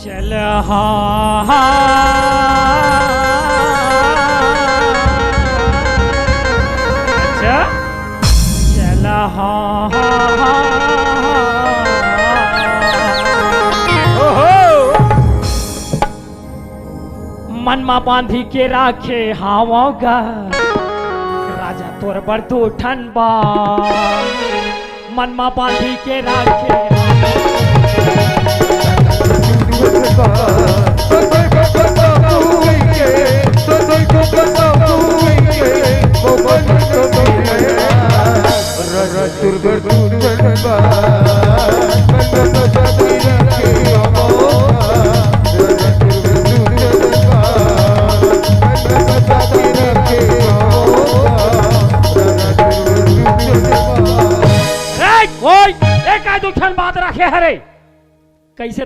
चल हाँ अच्छा चल हाँ मन मा बांधी के राखे हावगा राजा तोर बर दो ठन बा मन मा बांधी के राखे कोई एक आदमी बात रखे हरे कैसे